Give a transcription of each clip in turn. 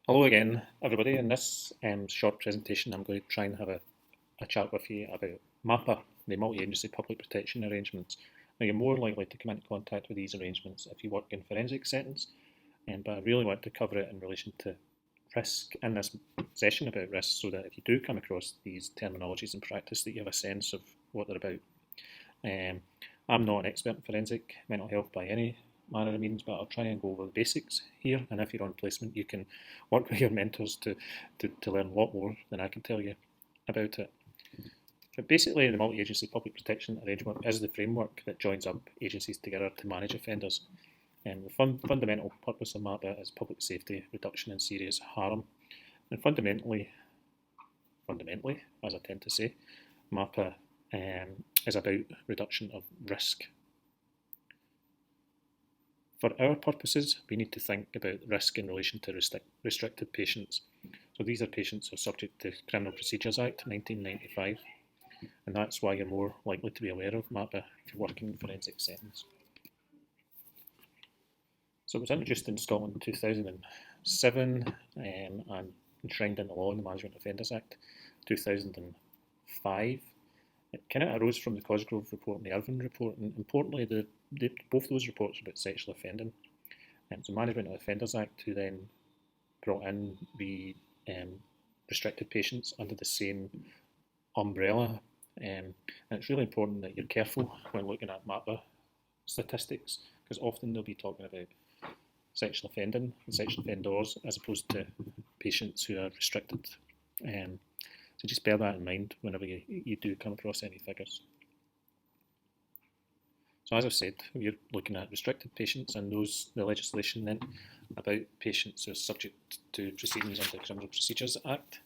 Hello again, everybody. In this short presentation, I'm going to try and have a chat with you about MAPPA, the multi-agency public protection arrangements. Now, you're more likely to come into contact with these arrangements if you work in forensic settings, but I really want to cover it in relation to risk in this session about risk, so that if you do come across these terminologies in practice, that you have a sense of what they're about. I'm not an expert in forensic mental health by any manner of means, but I'll try and go over the basics here. And if you're on placement, you can work with your mentors to learn a lot more than I can tell you about it. But basically, the multi-agency public protection arrangement is the framework that joins up agencies together to manage offenders. And the fundamental purpose of MAPPA is public safety, reduction in serious harm. And fundamentally, as I tend to say, MAPPA is about reduction of risk. For our purposes, we need to think about risk in relation to restricted patients. So these are patients who are subject to Criminal Procedures Act 1995, and that's why you're more likely to be aware of MAPPA if you're working in forensic settings. So it was introduced in Scotland in 2007 and enshrined into law in the Management Offenders Act 2005. It kind of arose from the Cosgrove report and the Irvine report, and importantly, both those reports were about sexual offending. The Management of Offenders Act, who then brought in the restricted patients under the same umbrella. And it's really important that you're careful when looking at MAPPA statistics, because often they'll be talking about sexual offending and sexual offenders as opposed to patients who are restricted. So just bear that in mind whenever you do come across any figures. So as I've said, we're looking at restricted patients, and the legislation then about patients who are subject to proceedings under the Criminal Procedures Act.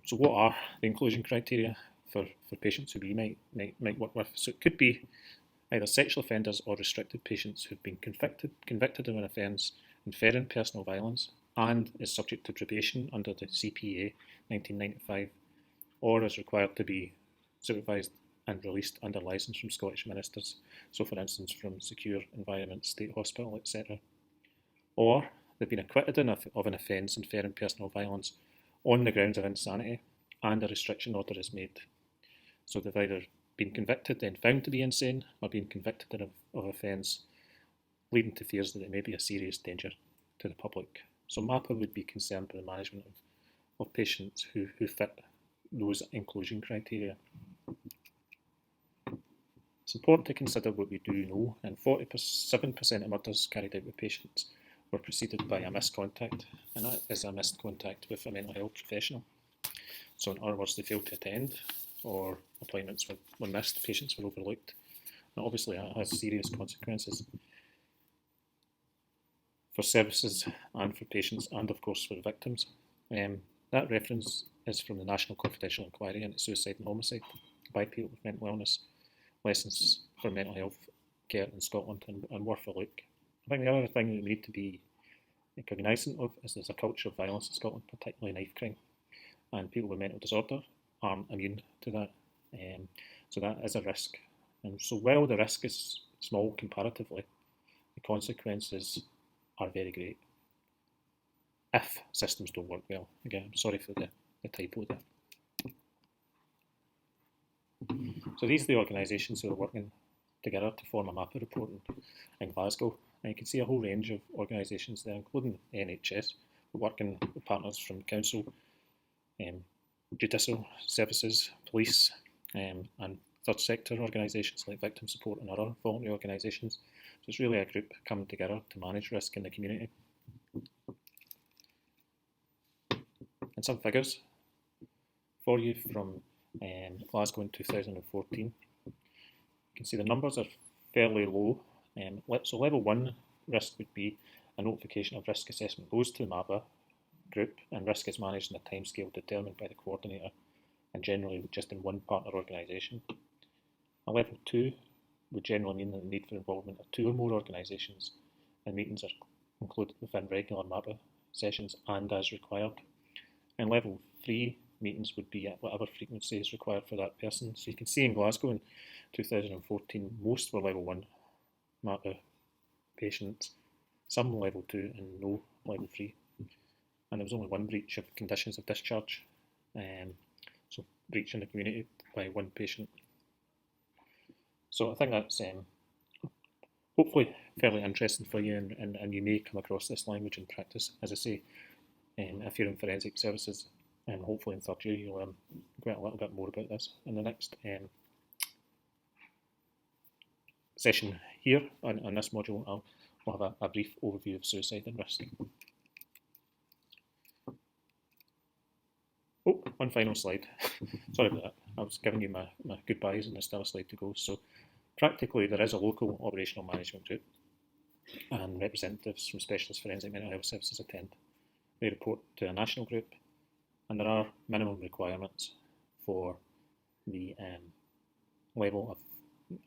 So what are the inclusion criteria for patients who we might work with? So it could be either sexual offenders or restricted patients who've been convicted of an offence inferring personal violence and is subject to probation under the CPA 1995, or is required to be supervised and released under licence from Scottish ministers, so for instance from Secure Environment State Hospital, etc. Or they've been acquitted of an offence inferring personal violence on the grounds of insanity and a restriction order is made. So they've either been convicted and found to be insane, or been convicted of offence leading to fears that they may be a serious danger to the public. So MAPPA would be concerned with the management of patients who fit those inclusion criteria. It's important to consider what we do know, and 47% of murders carried out with patients were preceded by a missed contact, and that is a missed contact with a mental health professional. So in other words, they failed to attend, or appointments were missed, patients were overlooked. And obviously that has serious consequences for services and for patients, and of course for the victims. That reference is from the National Confidential Inquiry into Suicide and Homicide by people with mental illness, lessons for mental health care in Scotland, and worth a look. I think the other thing that we need to be cognisant of is there's a culture of violence in Scotland, particularly knife crime, and people with mental disorder aren't immune to that. So that is a risk. And so while the risk is small comparatively, the consequences are very great if systems don't work well. Again, I'm sorry for the typo there. So these are the organisations who are working together to form a MAPPA report in Glasgow. And you can see a whole range of organisations there, including the NHS. We're working with partners from council, judicial services, police, and third sector organisations like victim support and other voluntary organisations. So it's really a group coming together to manage risk in the community. And some figures for you from Glasgow in 2014. You can see the numbers are fairly low. So level 1 risk would be a notification of risk assessment goes to the MAPPA group, and risk is managed in a timescale determined by the coordinator, and generally just in one partner organisation. A level 2 would generally mean the need for involvement of 2 or more organisations, and meetings are included within regular MAPPA sessions and as required. And level 3 meetings would be at whatever frequency is required for that person. So you can see in Glasgow in 2014, most were level 1 MAPPA patients, some level 2 and no level 3. And there was only one breach of conditions of discharge, so breach in the community by one patient. So I think that's hopefully fairly interesting for you, and you may come across this language in practice. As I say, if you're in forensic services, and hopefully in third year you'll learn quite a little bit more about this. In the next session here on this module, we'll have a brief overview of suicide and risk. Oh, one final slide. Sorry about that. I was giving you my goodbyes and there's still a slide to go. So practically there is a local operational management group and representatives from specialist forensic mental health services attend. They report to a national group, and there are minimum requirements for the level of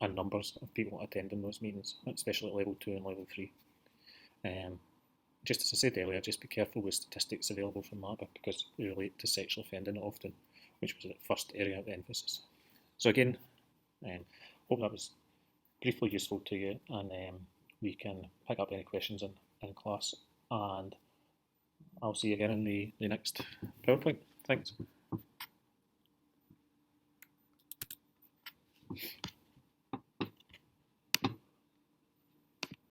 and numbers of people attending those meetings, especially at level 2 and level 3. Just as I said earlier, just be careful with statistics available from MAPPA because they relate to sexual offending often, which was the first area of emphasis. So again, hope that was briefly useful to you, and we can pick up any questions in class, and I'll see you again in the next PowerPoint. Thanks.